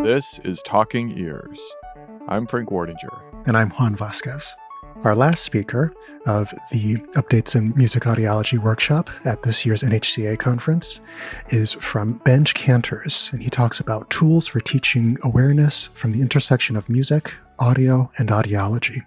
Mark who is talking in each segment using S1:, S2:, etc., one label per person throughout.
S1: This is Talking Ears. I'm Frank Wardinger.
S2: And I'm Juan Vasquez. Our last speaker of the Updates in Music Audiology workshop at this year's NHCA conference is from Benj Kanters, and he talks about tools for teaching awareness from the intersection of music, audio, and audiology.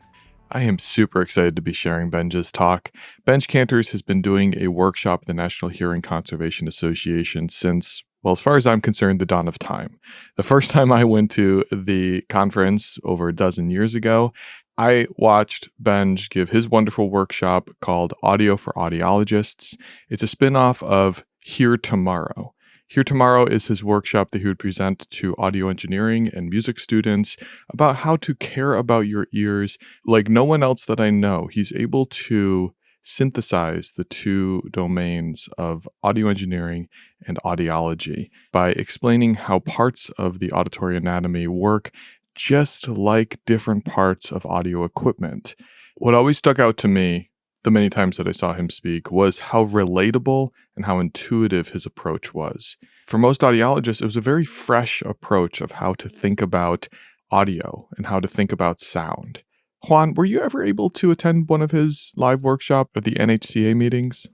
S1: I am super excited to be sharing Benj's talk. Benj Kanters has been doing a workshop at the National Hearing Conservation Association since, well, as far as I'm concerned, the dawn of time. The first time I went to the conference over a dozen years ago, I watched Benj give his wonderful workshop called Audio for Audiologists. It's a spin-off of Hear Tomorrow. Hear Tomorrow is his workshop that he would present to audio engineering and music students about how to care about your ears like no one else that I know. He's able to synthesize the two domains of audio engineering and audiology by explaining how parts of the auditory anatomy work just like different parts of audio equipment. What always stuck out to me the many times that I saw him speak was how relatable and how intuitive his approach was. For most audiologists, it was a very fresh approach of how to think about audio and how to think about sound. Juan, were you ever able to attend one of his live workshop at the NHCA meetings?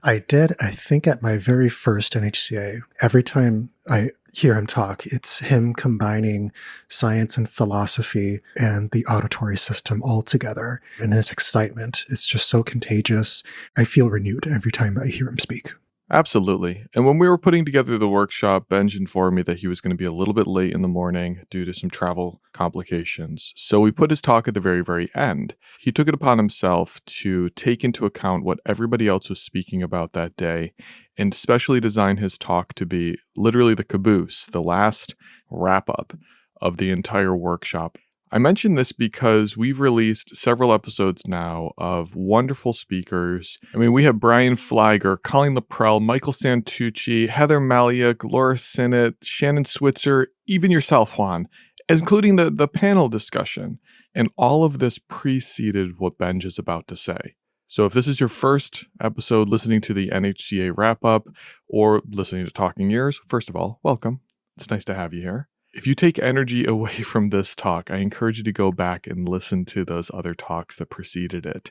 S2: I did, I think, at my very first NHCA. Every time I hear him talk, it's him combining science and philosophy and the auditory system all together. And his excitement is just so contagious. I feel renewed every time I hear him speak.
S1: Absolutely. And when we were putting together the workshop, Benj informed me that he was going to be a little bit late in the morning due to some travel complications. So we put his talk at the very, very end. He took it upon himself to take into account what everybody else was speaking about that day and specially design his talk to be literally the caboose, the last wrap-up of the entire workshop. I mention this because we've released several episodes now of wonderful speakers. I mean, we have Brian Fliger, Colleen Laprelle, Michael Santucci, Heather Maliuk, Laura Sinnott, Shannon Switzer, even yourself, Juan, including the panel discussion. And all of this preceded what Benj is about to say. So if this is your first episode listening to the NHCA wrap-up or listening to Talking Ears, first of all, welcome. It's nice to have you here. If you take energy away from this talk, I encourage you to go back and listen to those other talks that preceded it.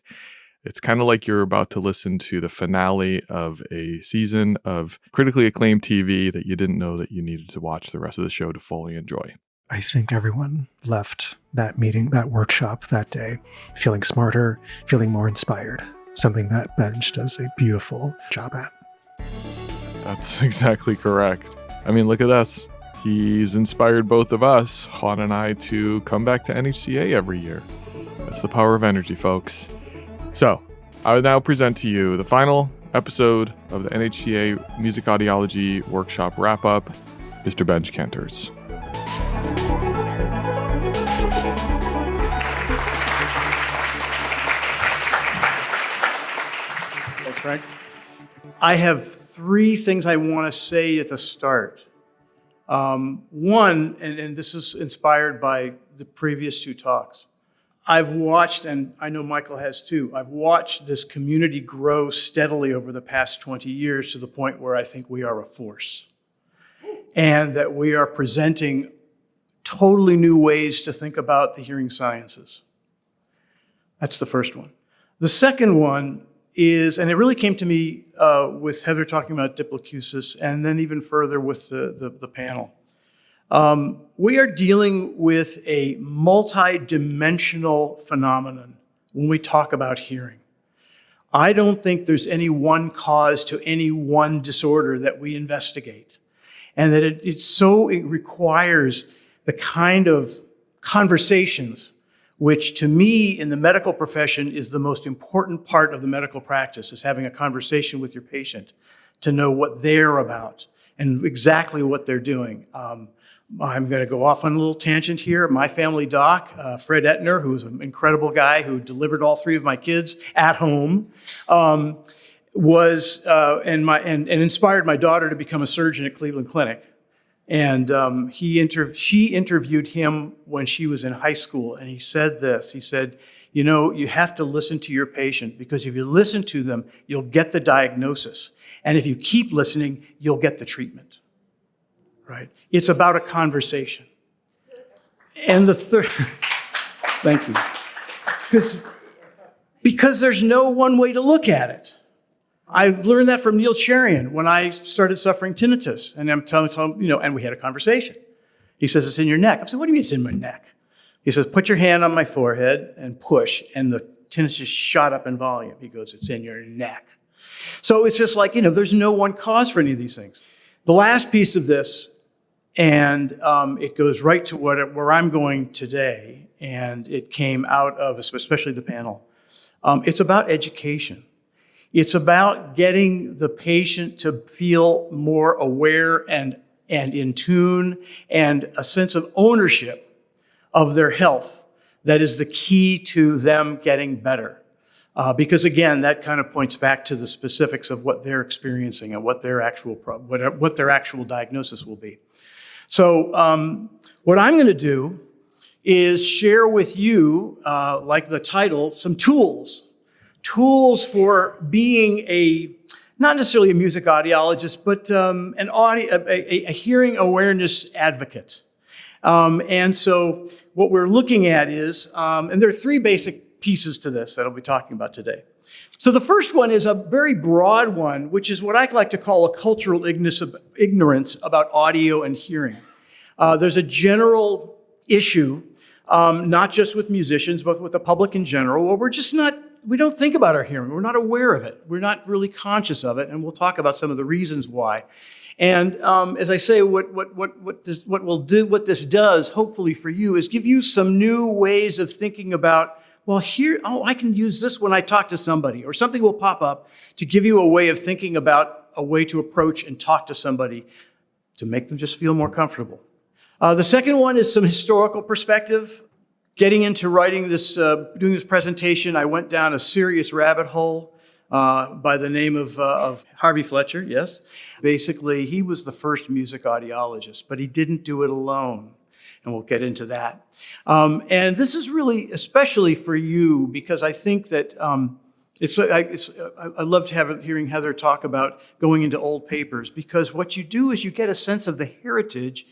S1: It's kind of like you're about to listen to the finale of a season of critically acclaimed TV that you didn't know that you needed to watch the rest of the show to fully enjoy.
S2: I think everyone left that meeting, that workshop that day, feeling smarter, feeling more inspired, something that Benj does a beautiful job at.
S1: That's exactly correct. I mean, look at us. He's inspired both of us, Juan and I, to come back to NHCA every year. That's the power of energy, folks. So, I will now present to you the final episode of the NHCA Music Audiology Workshop Wrap-Up, Mr. Benj Kanters.
S3: Thanks, Frank. I have three things I want to say at the start. One, and this is inspired by the previous two talks, I've watched, and I know Michael has too, I've watched this community grow steadily over the past 20 years to the point where I think we are a force. And that we are presenting totally new ways to think about the hearing sciences. That's the first one. The second one is, and it really came to me with Heather talking about diplocusis, and then even further with the panel. We are dealing with a multi-dimensional phenomenon when we talk about hearing. I don't think there's any one cause to any one disorder that we investigate, and that it requires the kind of conversations which to me in the medical profession is the most important part of the medical practice, is having a conversation with your patient to know what they're about and exactly what they're doing. I'm going to go off on a little tangent here. My family doc, Fred Ettner, who's an incredible guy who delivered all three of my kids at home, was and inspired my daughter to become a surgeon at Cleveland Clinic. And she interviewed him when she was in high school, and he said this. He said, you know, you have to listen to your patient, because if you listen to them, you'll get the diagnosis. And if you keep listening, you'll get the treatment, right? It's about a conversation. And the third, thank you. Because there's no one way to look at it. I learned that from Neil Cherian when I started suffering tinnitus. And I'm telling him, and we had a conversation. He says, it's in your neck. I said, what do you mean it's in my neck? He says, put your hand on my forehead and push. And the tinnitus just shot up in volume. He goes, it's in your neck. So it's just like, there's no one cause for any of these things. The last piece of this, and it goes right to where I'm going today, and it came out of, especially the panel. It's about education. It's about getting the patient to feel more aware and in tune and a sense of ownership of their health. That is the key to them getting better. Because again, that kind of points back to the specifics of what they're experiencing and what their actual diagnosis will be. So what I'm going to do is share with you, like the title, some tools for being not necessarily a music audiologist, but a hearing awareness advocate. And so what we're looking at is, and there are three basic pieces to this that I'll be talking about today. So the first one is a very broad one, which is what I like to call a cultural ignorance about audio and hearing. There's a general issue, not just with musicians, but with the public in general, where we don't think about our hearing. We're not aware of it. We're not really conscious of it, and we'll talk about some of the reasons why. And as I say, what this does, hopefully for you, is give you some new ways of thinking about, I can use this when I talk to somebody, or something will pop up to give you a way of thinking about a way to approach and talk to somebody to make them just feel more comfortable. The second one is some historical perspective. Getting into writing this, doing this presentation, I went down a serious rabbit hole by the name of Harvey Fletcher, yes. Basically, he was the first music audiologist, but he didn't do it alone, and we'll get into that. And this is really especially for you, because I think that I love hearing Heather talk about going into old papers, because what you do is you get a sense of the heritage.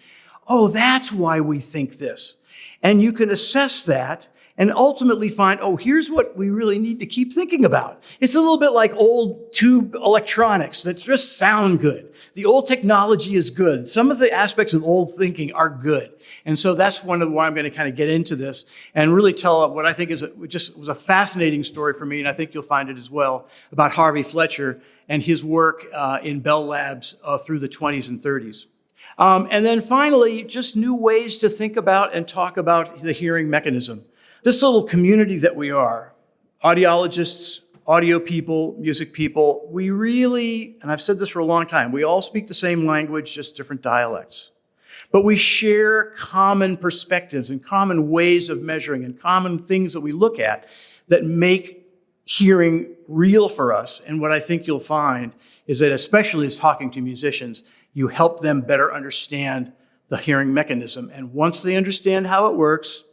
S3: Oh, that's why we think this. And you can assess that and ultimately find, here's what we really need to keep thinking about. It's a little bit like old tube electronics that just sound good. The old technology is good. Some of the aspects of old thinking are good. And so that's why I'm going to kind of get into this and really tell what I think was a fascinating story for me, and I think you'll find it as well, about Harvey Fletcher and his work in Bell Labs through the 20s and 30s. And then finally, just new ways to think about and talk about the hearing mechanism. This little community that we are, audiologists, audio people, music people, we really, and I've said this for a long time, we all speak the same language, just different dialects. But we share common perspectives and common ways of measuring and common things that we look at that make hearing real for us. And what I think you'll find is that, especially as talking to musicians, you help them better understand the hearing mechanism. And once they understand how it works,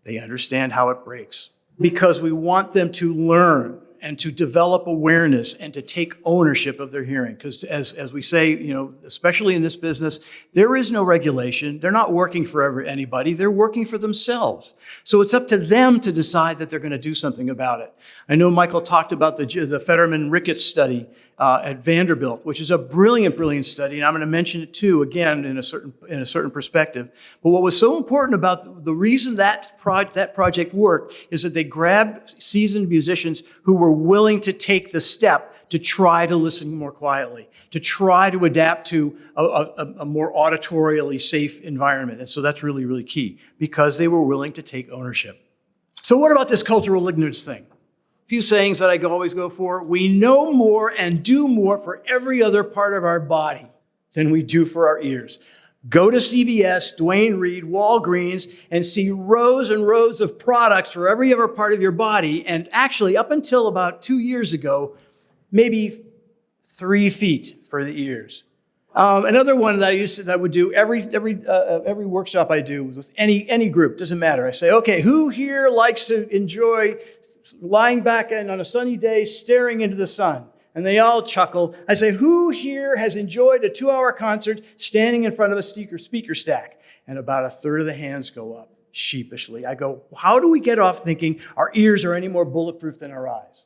S3: they understand how it breaks. Because we want them to learn and to develop awareness and to take ownership of their hearing. Because as we say, especially in this business, there is no regulation. They're not working for anybody. They're working for themselves. So it's up to them to decide that they're going to do something about it. I know Michael talked about the Fetterman-Ricketts study at Vanderbilt, which is a brilliant, brilliant study. And I'm going to mention it too, again, in a certain perspective. But what was so important about the reason that project worked is that they grabbed seasoned musicians who were willing to take the step to try to listen more quietly, to try to adapt to a more auditorially safe environment. And so that's really, really key, because they were willing to take ownership. So what about this cultural ignorance thing? A few sayings that I always go for. We know more and do more for every other part of our body than we do for our ears. Go to CVS, Duane Reade, Walgreens, and see rows and rows of products for every other part of your body. And actually, up until about 2 years ago, maybe 3 feet for the ears. Another one that I would do every workshop I do with any group, doesn't matter. I say, okay, who here likes to enjoy lying back on a sunny day, staring into the sun? And they all chuckle. I say, who here has enjoyed a 2-hour concert standing in front of a speaker stack? And about a third of the hands go up. sheepishly. I go, how do we get off thinking our ears are any more bulletproof than our eyes?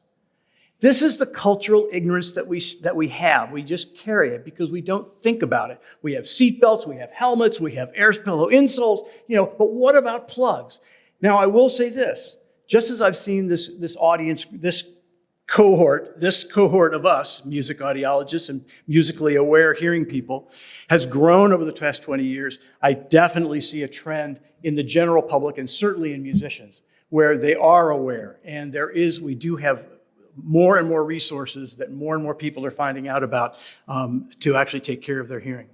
S3: This is the cultural ignorance that we have. We just carry it because we don't think about it. We have seatbelts, we have helmets, we have air pillow insoles, but what about plugs? Now, I will say this, just as I've seen this audience, this cohort of us, music audiologists and musically aware hearing people, has grown over the past 20 years, I definitely see a trend in the general public and certainly in musicians where they are aware. And we do have more and more resources that more and more people are finding out about to actually take care of their hearing.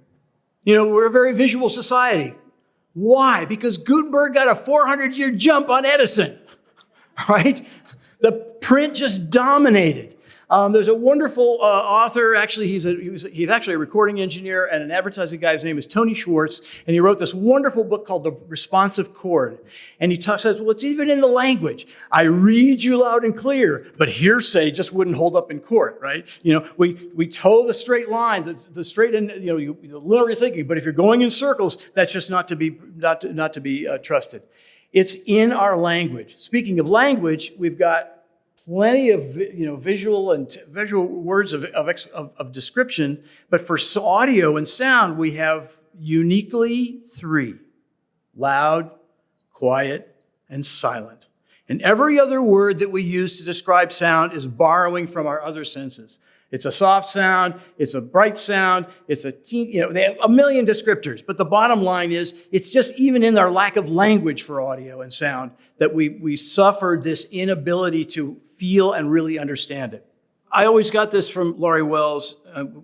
S3: We're a very visual society. Why? Because Gutenberg got a 400-year jump on Edison, right? The print just dominated. There's a wonderful author, actually, he's actually a recording engineer and an advertising guy. His name is Tony Schwartz, and he wrote this wonderful book called The Responsive Chord. And he says, well, it's even in the language. I read you loud and clear, but hearsay just wouldn't hold up in court, right? We toe the straight line, the straight end, the linear thinking, but if you're going in circles, that's just not to be trusted. It's in our language. Speaking of language, we've got plenty of visual words of description, but for audio and sound, we have uniquely three: loud, quiet, and silent. And every other word that we use to describe sound is borrowing from our other senses. It's a soft sound, it's a bright sound, it's they have a million descriptors. But the bottom line is, it's just even in our lack of language for audio and sound that we suffered this inability to feel and really understand it. I always got this from Laurie Wells,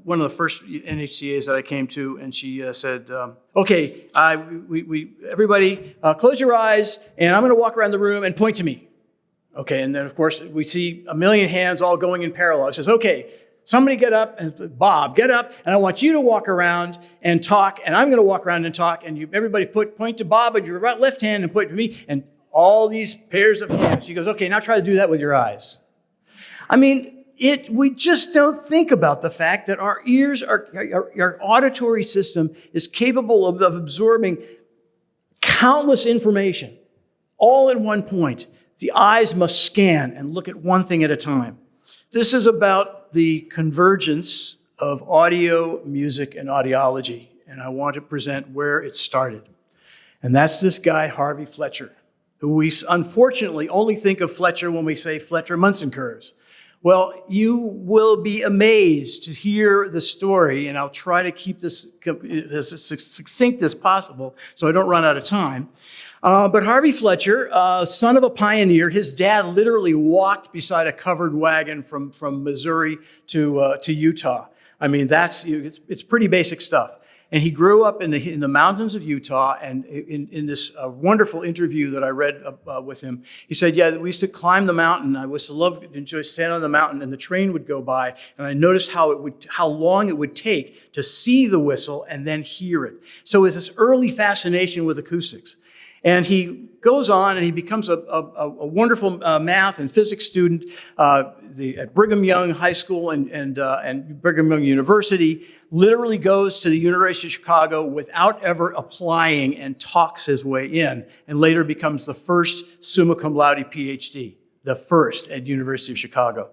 S3: one of the first NHCAs that I came to, and she said, okay, everybody close your eyes, and I'm going to walk around the room and point to me. Okay, and then of course we see a million hands all going in parallel. It says, okay, somebody get up, and Bob, get up, and I want you to walk around and talk, and I'm going to walk around and talk, and everybody point to Bob with your right left hand and point to me, and all these pairs of hands. She goes, okay, now try to do that with your eyes. I mean, we just don't think about the fact that our ears, our auditory system is capable of absorbing countless information, all at one point. The eyes must scan and look at one thing at a time. This is about the convergence of audio, music, and audiology, and I want to present where it started. And that's this guy, Harvey Fletcher, who we unfortunately only think of Fletcher when we say Fletcher-Munson curves. Well, you will be amazed to hear the story, and I'll try to keep this as succinct as possible so I don't run out of time. But Harvey Fletcher, son of a pioneer, his dad literally walked beside a covered wagon from Missouri to Utah. I mean, it's pretty basic stuff. And he grew up in the mountains of Utah. And in this wonderful interview that I read with him, he said, "Yeah, we used to climb the mountain. I used to enjoy standing on the mountain, and the train would go by, and I noticed how long it would take to see the whistle and then hear it. So it's this early fascination with acoustics." And he goes on and he becomes a wonderful math and physics student at Brigham Young High School and Brigham Young University, literally goes to the University of Chicago without ever applying and talks his way in, and later becomes the first summa cum laude PhD, the first at University of Chicago.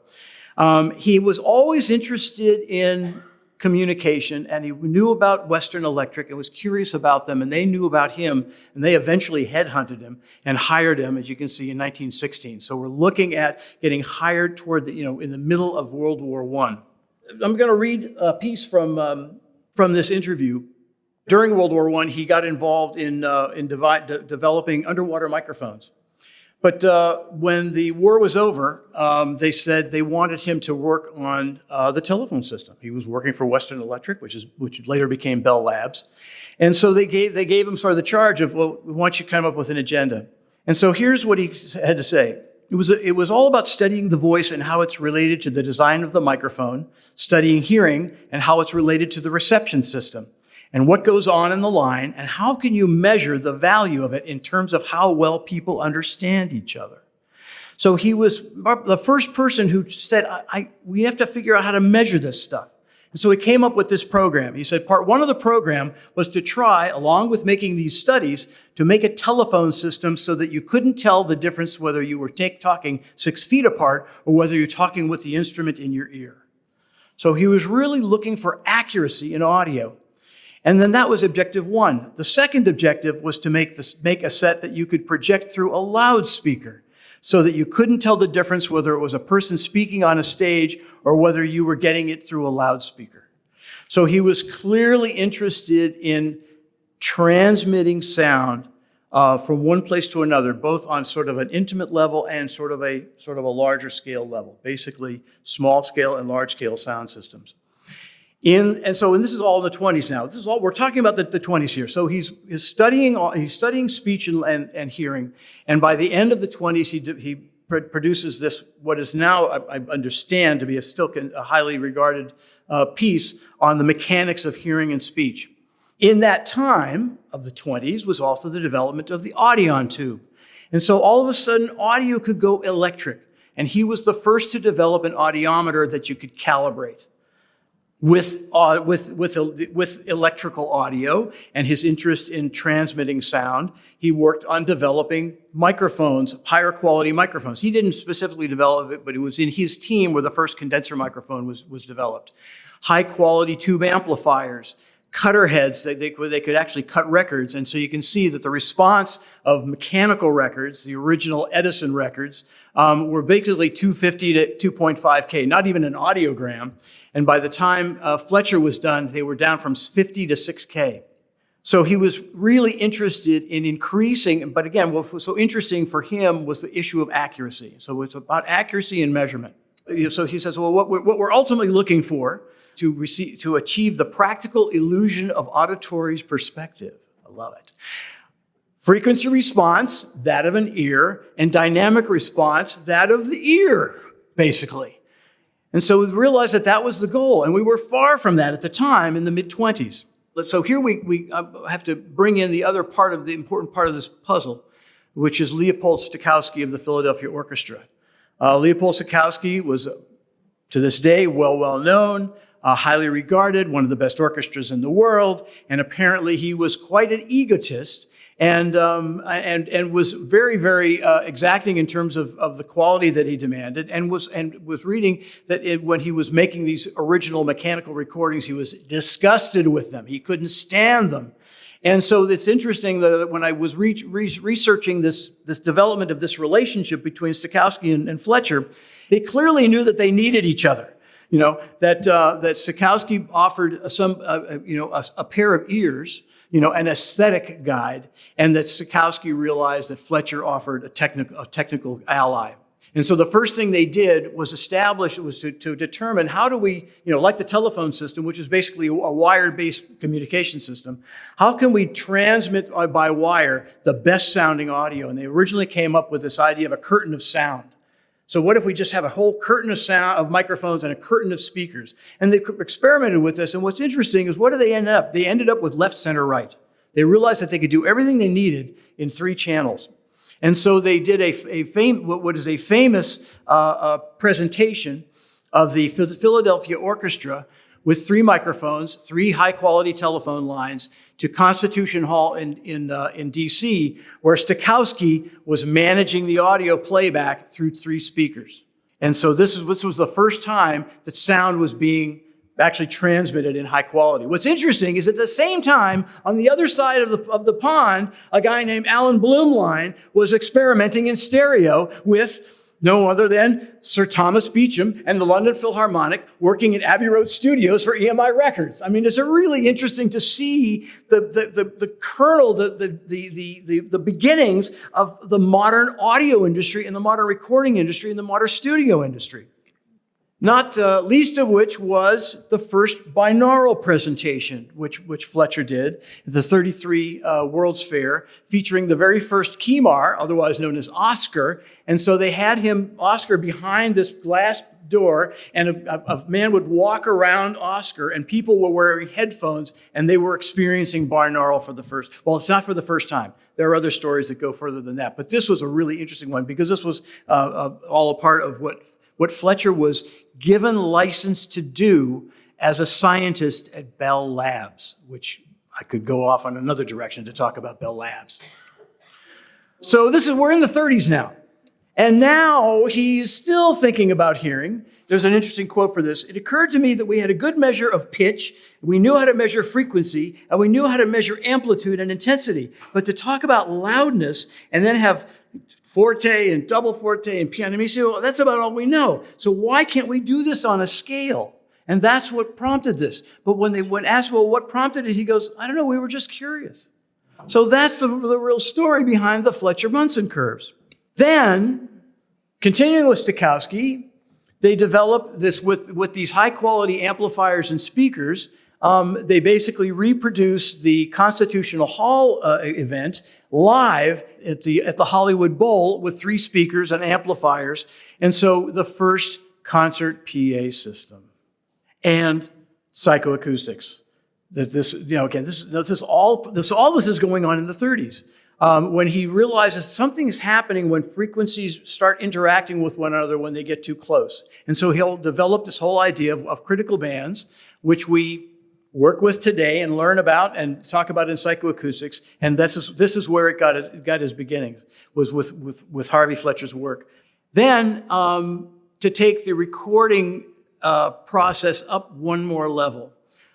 S3: He was always interested in communication, and he knew about Western Electric and was curious about them, and they knew about him, and they eventually headhunted him and hired him, as you can see, in 1916. So we're looking at getting hired toward in the middle of World War I. I'm going to read a piece from this interview. During World War I, he got involved in developing underwater microphones. But when the war was over, they said they wanted him to work on the telephone system. He was working for Western Electric, which later became Bell Labs. And so they gave him sort of the charge of, well, we want you to come up with an agenda. And so here's what he had to say. It was all about studying the voice and how it's related to the design of the microphone, studying hearing and how it's related to the reception system, and what goes on in the line, and how can you measure the value of it in terms of how well people understand each other. So he was the first person who said, we have to figure out how to measure this stuff. And so he came up with this program. He said part one of the program was to try, along with making these studies, to make a telephone system so that you couldn't tell the difference whether you were talking 6 feet apart or whether you're talking with the instrument in your ear. So he was really looking for accuracy in audio. And then that was objective one. The second objective was to make a set that you could project through a loudspeaker so that you couldn't tell the difference whether it was a person speaking on a stage or whether you were getting it through a loudspeaker. So he was clearly interested in transmitting sound from one place to another, both on sort of an intimate level and sort of a larger scale level, basically small scale and large scale sound systems. And this is all in the 20s now. This is all we're talking about the 20s here. So he's studying speech and hearing, and by the end of the 20s, he produces this what is now I understand to be a highly regarded piece on the mechanics of hearing and speech. In that time of the 20s was also the development of the Audion tube, and so all of a sudden audio could go electric, and he was the first to develop an audiometer that you could calibrate with electrical audio and his interest in transmitting sound. He worked on developing microphones, higher quality microphones. He didn't specifically develop it, but it was in his team where the first condenser microphone was developed. High quality tube amplifiers, cutter heads, they could actually cut records. And so you can see that the response of mechanical records, the original Edison records, were basically 250 to 2.5K, not even an audiogram. And by the time Fletcher was done, they were down from 50 to 6K. So he was really interested in increasing, but again, what was so interesting for him was the issue of accuracy. So it's about accuracy and measurement. So he says, well, what we're ultimately looking for to achieve the practical illusion of auditory's perspective. I love it. Frequency response, that of an ear, and dynamic response, that of the ear, basically. And so we realized that was the goal, and we were far from that at the time in the mid-20s. So here we have to bring in the other part of the important part of this puzzle, which is Leopold Stokowski of the Philadelphia Orchestra. Leopold Stokowski was, to this day, well known, highly regarded, one of the best orchestras in the world, and apparently he was quite an egotist and was very, very exacting in terms of the quality that he demanded, and was reading that when he was making these original mechanical recordings, he was disgusted with them. He couldn't stand them. And so it's interesting that when I was researching this development of this relationship between Stokowski and Fletcher, they clearly knew that they needed each other. You know, that Stokowski offered a pair of ears, an aesthetic guide, and that Stokowski realized that Fletcher offered a technical ally. And so the first thing they did was to determine how do we, like the telephone system, which is basically a wire-based communication system, how can we transmit by wire the best sounding audio? And they originally came up with this idea of a curtain of sound. So what if we just have a whole curtain of sound of microphones and a curtain of speakers? And they experimented with this. And what's interesting is, what did they end up? They ended up with left, center, right. They realized that they could do everything they needed in 3 channels. And so they did what is a famous presentation of the Philadelphia Orchestra with 3 microphones, 3 high-quality telephone lines to Constitution Hall in D.C., where Stokowski was managing the audio playback through 3 speakers. And so this was the first time that sound was being actually transmitted in high quality. What's interesting is at the same time, on the other side of the pond, a guy named Alan Blumlein was experimenting in stereo with no other than Sir Thomas Beecham and the London Philharmonic, working at Abbey Road Studios for EMI Records. I mean, it's really interesting to see the kernel, the beginnings of the modern audio industry and the modern recording industry and the modern studio industry. Not least of which was the first binaural presentation, which Fletcher did at the 33 World's Fair, featuring the very first Kemar, otherwise known as Oscar. And so they had Oscar, behind this glass door, and a man would walk around Oscar, and people were wearing headphones, and they were experiencing binaural for the first. Well, it's not for the first time. There are other stories that go further than that, but this was a really interesting one because this was all a part of what Fletcher was given license to do as a scientist at Bell Labs, which I could go off on another direction to talk about Bell Labs. So we're in the 30s now. And now he's still thinking about hearing. There's an interesting quote for this. It occurred to me that we had a good measure of pitch, we knew how to measure frequency, and we knew how to measure amplitude and intensity. But to talk about loudness and then have forte and double forte and pianissimo, that's about all we know. So why can't we do this on a scale? And that's what prompted this. But when asked, well, what prompted it, he goes, I don't know, we were just curious. So that's the real story behind the Fletcher-Bunsen curves. Then, continuing with Stokowski, they developed this with these high-quality amplifiers and speakers. They basically reproduced the Constitutional Hall event live at the Hollywood Bowl with 3 speakers and amplifiers. And so the first concert PA system and psychoacoustics. All this is going on in the 30s. When he realizes something is happening when frequencies start interacting with one another when they get too close. And so he'll develop this whole idea of critical bands, which we work with today and learn about and talk about in psychoacoustics. And this is where it got his beginnings, was with Harvey Fletcher's work. Then to take the recording process up one more level,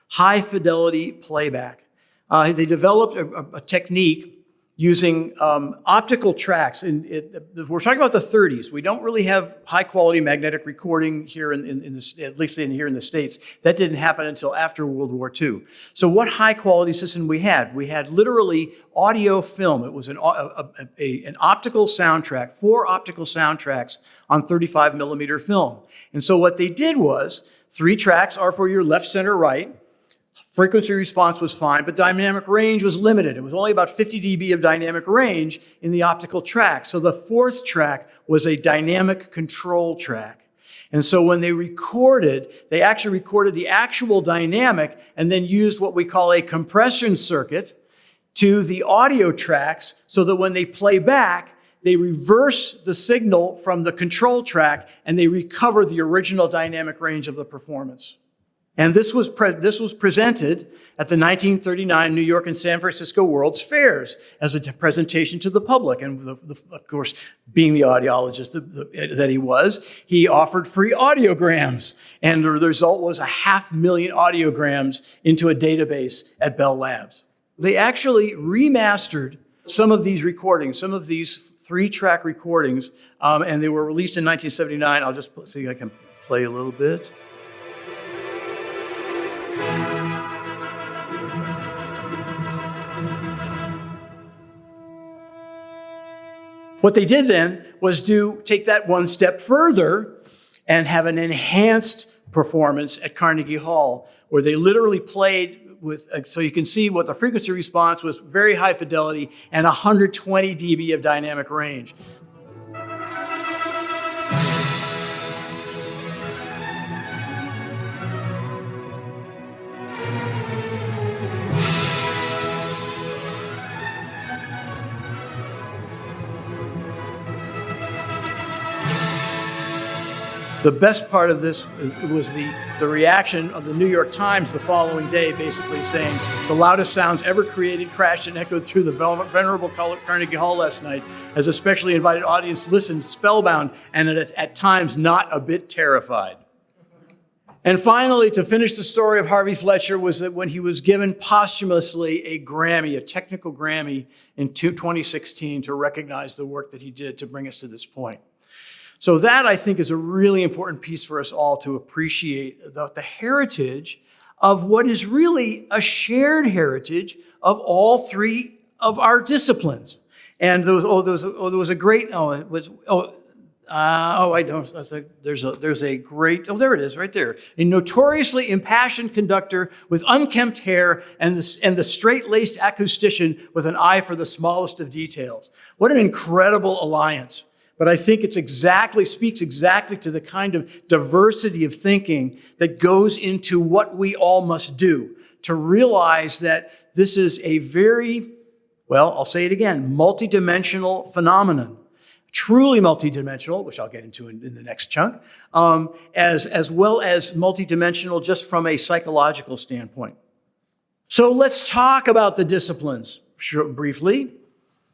S3: high fidelity playback. They developed a technique using optical tracks. We're talking about the 30s. We don't really have high-quality magnetic recording here at least here in the States. That didn't happen until after World War II. So what high-quality system we had? We had literally audio film. It was an optical soundtrack, 4 optical soundtracks on 35 millimeter film. And so what they did was 3 tracks are for your left, center, right. Frequency response was fine, but dynamic range was limited. It was only about 50 dB of dynamic range in the optical track. So the 4th track was a dynamic control track. And so when they actually recorded the actual dynamic and then used what we call a compression circuit to the audio tracks so that when they play back, they reverse the signal from the control track and they recover the original dynamic range of the performance. And this was presented at the 1939 New York and San Francisco World's Fairs as a presentation to the public. And of course, being the audiologist that he was, he offered free audiograms. And the result was 500,000 audiograms into a database at Bell Labs. They actually remastered some of these recordings, some of these 3-track recordings, and they were released in 1979. I'll just see if I can play a little bit. What they did then was take that one step further and have an enhanced performance at Carnegie Hall, where they literally played so you can see what the frequency response was, very high fidelity and 120 dB of dynamic range. The best part of this was the reaction of the New York Times the following day, basically saying, the loudest sounds ever created crashed and echoed through the venerable Carnegie Hall last night, as a specially invited audience listened spellbound and at times not a bit terrified. And finally, to finish the story of Harvey Fletcher, was that when he was given posthumously a Grammy, a technical Grammy in 2016 to recognize the work that he did to bring us to this point. So that, I think, is a really important piece for us all to appreciate the heritage of what is really a shared heritage of all 3 of our disciplines. And there was a great, there's a great, there it is right there. A notoriously impassioned conductor with unkempt hair and the straight-laced acoustician with an eye for the smallest of details. What an incredible alliance. But I think it speaks exactly to the kind of diversity of thinking that goes into what we all must do to realize that this is a very, I'll say it again, multidimensional phenomenon. truly multidimensional, which I'll get into in the next chunk, as well as multidimensional just from a psychological standpoint. So let's talk about the disciplines briefly.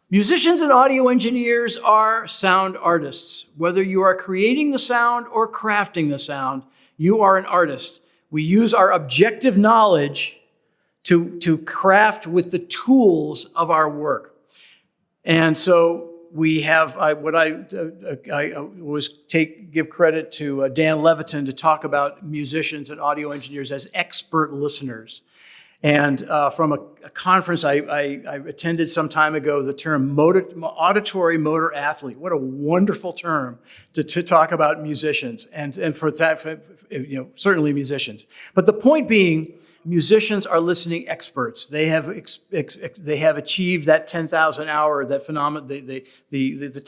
S3: Musicians and audio engineers are sound artists. Whether you are creating the sound or crafting the sound, you are an artist. We use our objective knowledge to craft with the tools of our work. And so we have give credit to Dan Levitin to talk about musicians and audio engineers as expert listeners. And from a conference I attended some time ago, the term auditory motor athlete. What a wonderful term to talk about musicians and for that, certainly musicians. But the point being, musicians are listening experts. They have achieved that 10,000 hour, that phenomenon, the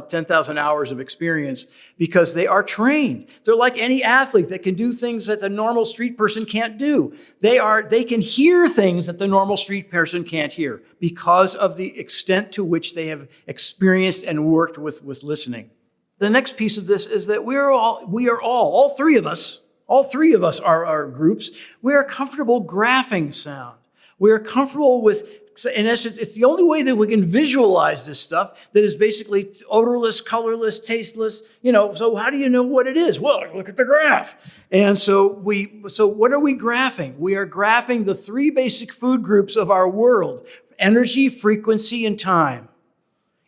S3: 10,000 hours of experience because they are trained. They're like any athlete that can do things that the normal street person can't do. They can hear things that the normal street person can't hear because of the extent to which they have experienced and worked with listening. The next piece of this is that we are all three of us are our groups. We are comfortable graphing sound. We are comfortable with, in essence, it's the only way that we can visualize this stuff that is basically odorless, colorless, tasteless. So how do you know what it is? Well, look at the graph. And so what are we graphing? We are graphing the three basic food groups of our world: energy, frequency, and time.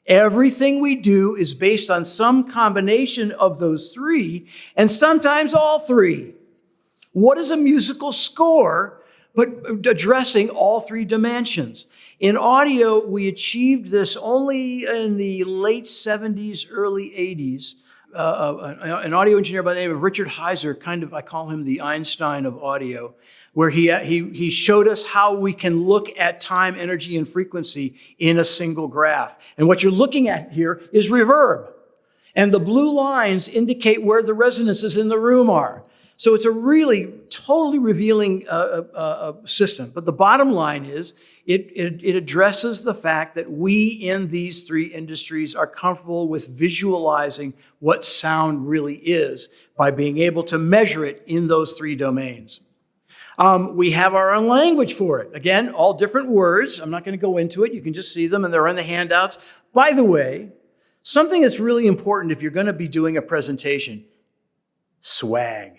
S3: Everything we do is based on some combination of those three, and sometimes all three. What is a musical score but addressing all three dimensions? In audio, we achieved this only in the late 70s, early 80s. An audio engineer by the name of Richard Heiser, I call him the Einstein of audio, where he showed us how we can look at time, energy, and frequency in a single graph. And what you're looking at here is reverb. And the blue lines indicate where the resonances in the room are. So it's a really totally revealing system. But the bottom line is it addresses the fact that we in these three industries are comfortable with visualizing what sound really is by being able to measure it in those three domains. We have our own language for it. Again, all different words. I'm not going to go into it. You can just see them, and they're in the handouts. By the way, something that's really important if you're going to be doing a presentation: swag.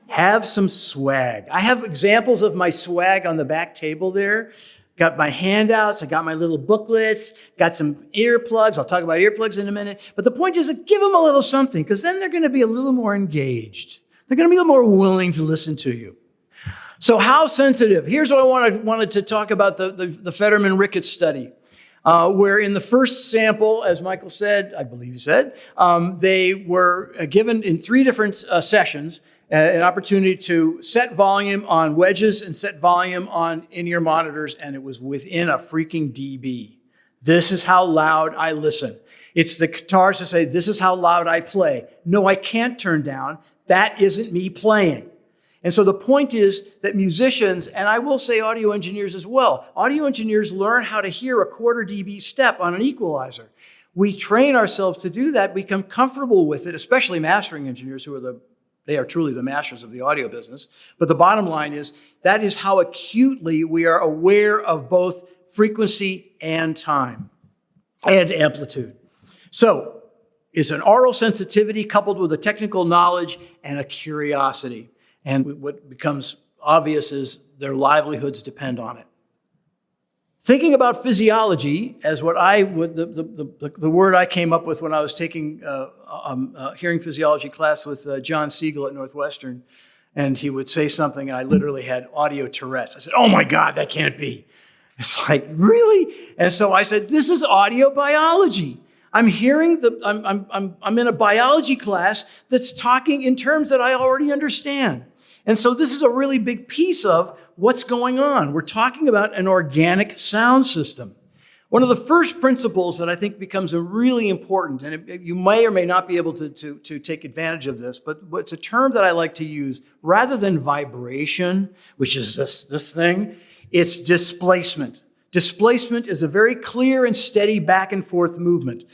S3: Have some swag. I have examples of my swag on the back table there. Got my handouts, I got my little booklets, got some earplugs. I'll talk about earplugs in a minute. But the point is to give them a little something, because then they're going to be a little more engaged. They're going to be a little more willing to listen to you. So how sensitive? Here's what I wanted to talk about, the Fetterman-Ricketts study, where in the first sample, as Michael said, I believe he said, they were given in 3 different sessions an opportunity to set volume on wedges and set volume on in-ear monitors, and it was within a freaking dB. This is how loud I listen. It's the guitars to say, this is how loud I play. No, I can't turn down. That isn't me playing. And so the point is that musicians, and I will say audio engineers as well, audio engineers learn how to hear a 1/4 dB step on an equalizer. We train ourselves to do that, become comfortable with it, especially mastering engineers they are truly the masters of the audio business. But the bottom line is that is how acutely we are aware of both frequency and time and amplitude. So it's an aural sensitivity coupled with a technical knowledge and a curiosity. And what becomes obvious is their livelihoods depend on it. Thinking about physiology as the word I came up with when I was taking a hearing physiology class with John Siegel at Northwestern, and he would say something, and I literally had audio Tourette's. I said, "Oh my God, that can't be." It's like, really? And so I said, "This is audio biology. I'm hearing I'm in a biology class that's talking in terms that I already understand." And so this is a really big piece of what's going on. We're talking about an organic sound system. One of the first principles that I think becomes really important, and you may or may not be able to take advantage of this, but it's a term that I like to use, rather than vibration, which is this thing, it's displacement. Displacement is a very clear and steady back and forth movement.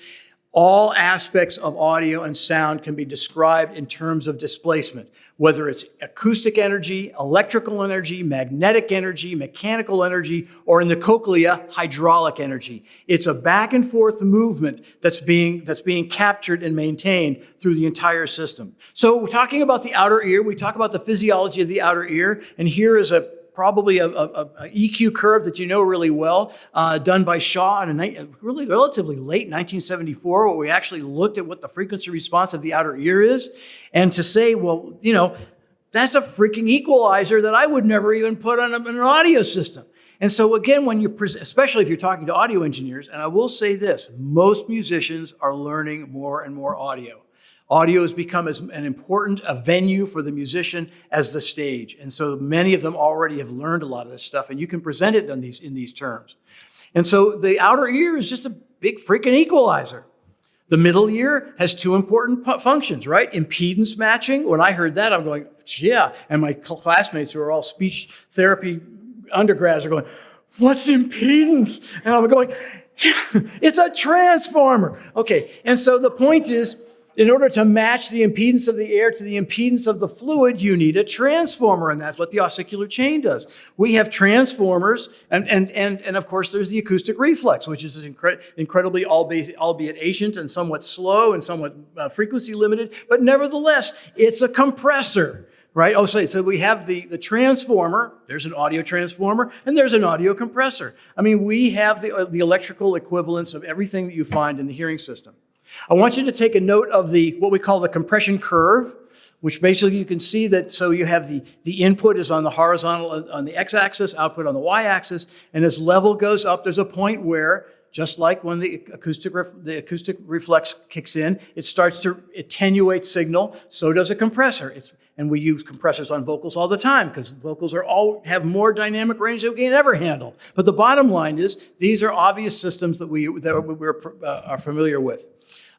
S3: All aspects of audio and sound can be described in terms of displacement, whether it's acoustic energy, electrical energy, magnetic energy, mechanical energy, or in the cochlea, hydraulic energy. It's a back and forth movement that's being captured and maintained through the entire system. So we're talking about the outer ear. We talk about the physiology of the outer ear, and here is probably a EQ curve that you know really well, done by Shaw in a really relatively late 1974, where we actually looked at what the frequency response of the outer ear is. And to say, well, that's a freaking equalizer that I would never even put on an audio system. And so again, when especially if you're talking to audio engineers, and I will say this, most musicians are learning more and more audio. Audio has become as an important a venue for the musician as the stage. And so many of them already have learned a lot of this stuff, and you can present it in these terms. And so the outer ear is just a big freaking equalizer. The middle ear has two important functions, right? Impedance matching. When I heard that, I'm going, yeah. And my classmates who are all speech therapy undergrads are going, what's impedance? And I'm going, it's a transformer. Okay, and so the point is, in order to match the impedance of the air to the impedance of the fluid, you need a transformer, and that's what the ossicular chain does. We have transformers, and of course there's the acoustic reflex, which is incredibly, albeit ancient and somewhat slow and somewhat frequency limited, but nevertheless, it's a compressor. Right? Oh, so we have the transformer, there's an audio transformer, and there's an audio compressor. I mean, we have the electrical equivalents of everything that you find in the hearing system. I want you to take a note of what we call the compression curve, which basically you can see that, so you have the input is on the horizontal, on the x-axis, output on the y-axis, and as level goes up, there's a point where, just like when the acoustic reflex kicks in, it starts to attenuate signal, so does a compressor. And we use compressors on vocals all the time because vocals have more dynamic range than we can ever handle. But the bottom line is these are obvious systems that we're familiar with.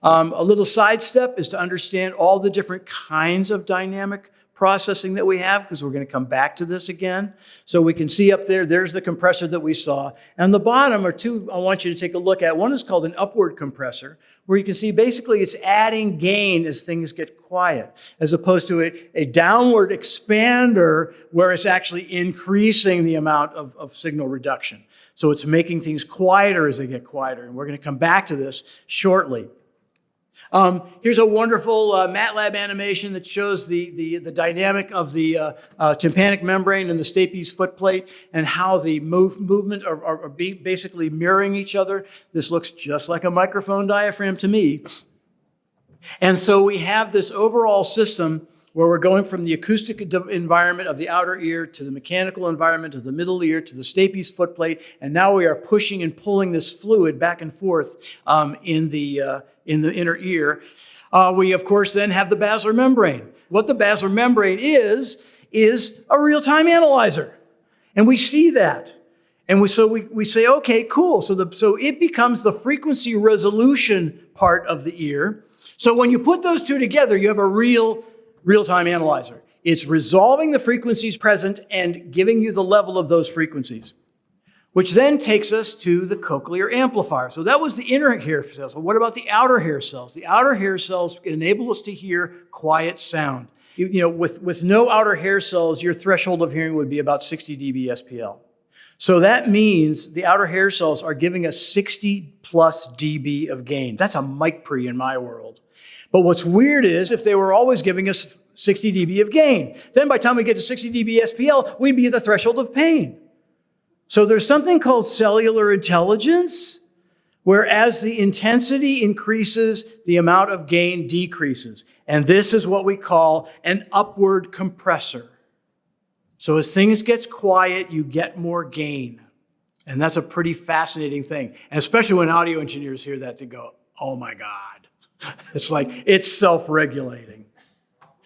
S3: A little sidestep is to understand all the different kinds of dynamic processing that we have, because we're going to come back to this again. So we can see up there's the compressor that we saw. And the bottom are two I want you to take a look at. One is called an upward compressor, where you can see basically it's adding gain as things get quiet, as opposed to a downward expander where it's actually increasing the amount of signal reduction. So it's making things quieter as they get quieter. And we're going to come back to this shortly. Here's a wonderful MATLAB animation that shows the dynamic of the tympanic membrane and the stapes footplate and how the movement are basically mirroring each other. This looks just like a microphone diaphragm to me. And so we have this overall system where we're going from the acoustic environment of the outer ear to the mechanical environment of the middle ear to the stapes footplate, and now we are pushing and pulling this fluid back and forth in the inner ear. We, of course, then have the basilar membrane. What the basilar membrane is a real-time analyzer. And we see that. And we say, okay, cool. So it becomes the frequency resolution part of the ear. So when you put those two together, you have a real-time analyzer. It's resolving the frequencies present and giving you the level of those frequencies, which then takes us to the cochlear amplifier. So that was the inner hair cells. Well, what about the outer hair cells? The outer hair cells enable us to hear quiet sound. With no outer hair cells, your threshold of hearing would be about 60 dB SPL. So that means the outer hair cells are giving us 60 plus dB of gain. That's a mic pre in my world. But what's weird is if they were always giving us 60 dB of gain, then by the time we get to 60 dB SPL, we'd be at the threshold of pain. So there's something called cellular intelligence, where as the intensity increases, the amount of gain decreases. And this is what we call an upward compressor. So as things get quiet, you get more gain. And that's a pretty fascinating thing. And especially when audio engineers hear that, they go, oh my God. It's like, it's self-regulating.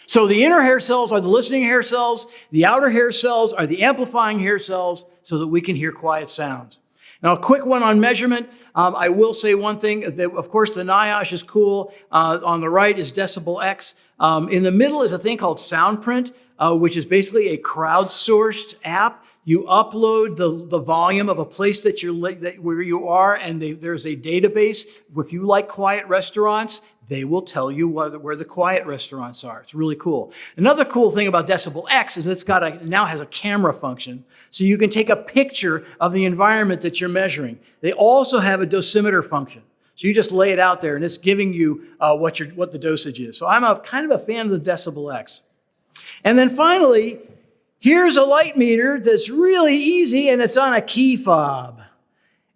S3: So the inner hair cells are the listening hair cells. The outer hair cells are the amplifying hair cells so that we can hear quiet sounds. Now, a quick one on measurement. I will say one thing. Of course, the NIOSH is cool. On the right is decibel X. In the middle is a thing called SoundPrint, which is basically a crowdsourced app. you upload the volume of a place that where you are, and there's a database. If you like quiet restaurants, they will tell you where the quiet restaurants are. It's really cool. Another cool thing about Decibel X is now has a camera function, so you can take a picture of the environment that you're measuring. They also have a dosimeter function. So you just lay it out there, and it's giving you what the dosage is. So I'm kind of a fan of the Decibel X. And then finally, here's a light meter that's really easy, and it's on a key fob.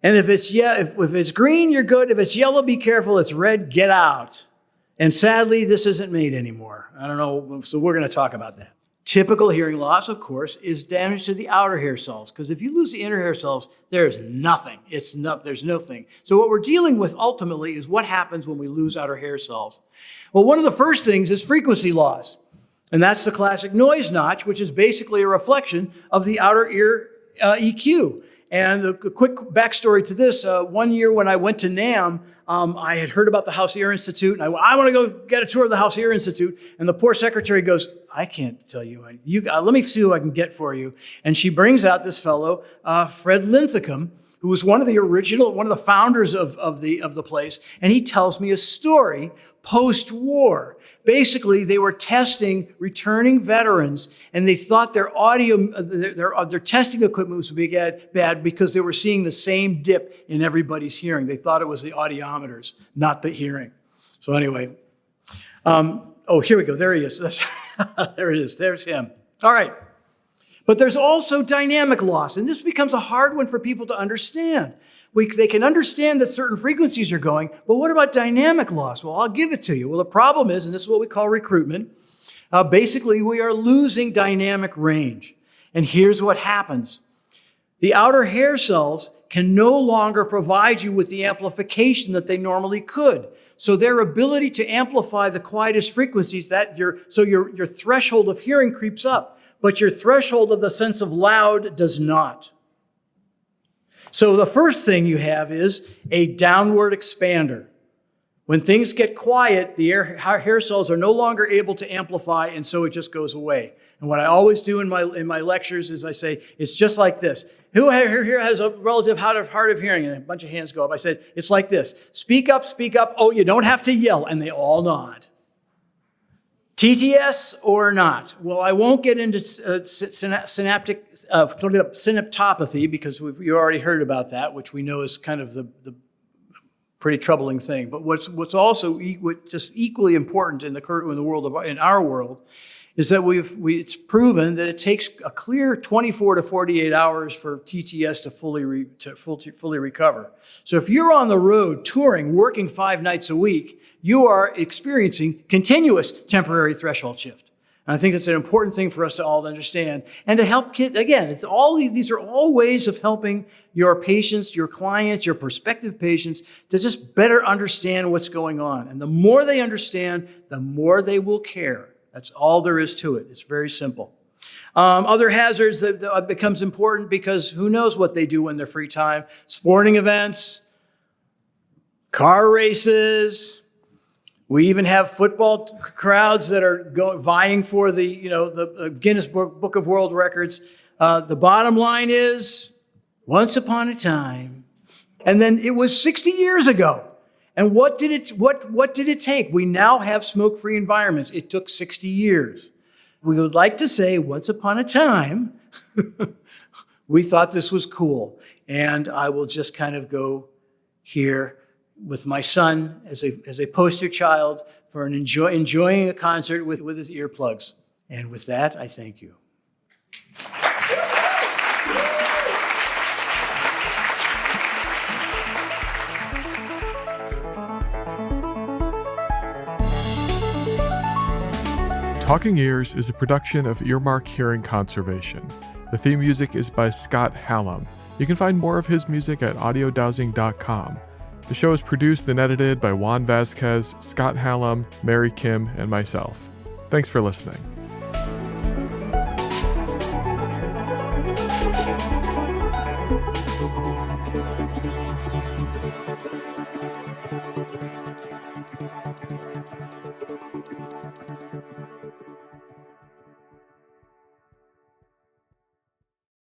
S3: And if it's green, you're good. If it's yellow, be careful. It's red, get out. And sadly, this isn't made anymore. I don't know, so we're going to talk about that. Typical hearing loss, of course, is damage to the outer hair cells, because if you lose the inner hair cells, there's nothing. There's nothing. So what we're dealing with ultimately is what happens when we lose outer hair cells. Well, one of the first things is frequency loss. And that's the classic noise notch, which is basically a reflection of the outer ear EQ. And a quick backstory to this, one year when I went to NAMM, I had heard about the House Ear Institute, and I want to go get a tour of the House Ear Institute. And the poor secretary goes, I can't tell you. Let me see who I can get for you. And she brings out this fellow, Fred Linthicum, who was one of the founders of the place. And he tells me a story post-war. Basically, they were testing returning veterans, and they thought their testing equipment was bad because they were seeing the same dip in everybody's hearing. They thought it was the audiometers, not the hearing. So anyway, here we go. There he is. There it is. There's him. All right. But there's also dynamic loss, and this becomes a hard one for people to understand. They can understand that certain frequencies are going, but what about dynamic loss? Well, I'll give it to you. Well, the problem is, and this is what we call recruitment, basically we are losing dynamic range. And here's what happens. The outer hair cells can no longer provide you with the amplification that they normally could. So their ability to amplify the quietest frequencies, your threshold of hearing creeps up, but your threshold of the sense of loud does not. So the first thing you have is a downward expander. When things get quiet, the hair cells are no longer able to amplify, and so it just goes away. And what I always do in my lectures is I say, it's just like this. Who here has a relative hard of hearing? And a bunch of hands go up. I said, it's like this. Speak up, speak up. Oh, you don't have to yell. And they all nod. TTS or not? Well, I won't get into synaptopathy because you already heard about that, which we know is kind of the pretty troubling thing. But what's also just equally important in our world is that it's proven that it takes a clear 24 to 48 hours for TTS to fully recover. So if you're on the road touring, working 5 nights a week, you are experiencing continuous temporary threshold shift. And I think that's an important thing for us to all understand. And to help kids, again, these are all ways of helping your patients, your clients, your prospective patients to just better understand what's going on. And the more they understand, the more they will care. That's all there is to it. It's very simple. Other hazards that becomes important because who knows what they do in their free time. Sporting events, car races. We even have football crowds that are vying for the Guinness Book of World Records. The bottom line is, once upon a time, and then it was 60 years ago. And what did it take? We now have smoke-free environments. It took 60 years. We would like to say, once upon a time, we thought this was cool. And I will just kind of go here with my son as a poster child for enjoying a concert with his earplugs. And with that, I thank you.
S1: Talking Ears is a production of Earmark Hearing Conservation. The theme music is by Scott Hallam. You can find more of his music at audiodowsing.com. The show is produced and edited by Juan Vasquez, Scott Hallam, Mary Kim, and myself. Thanks for listening.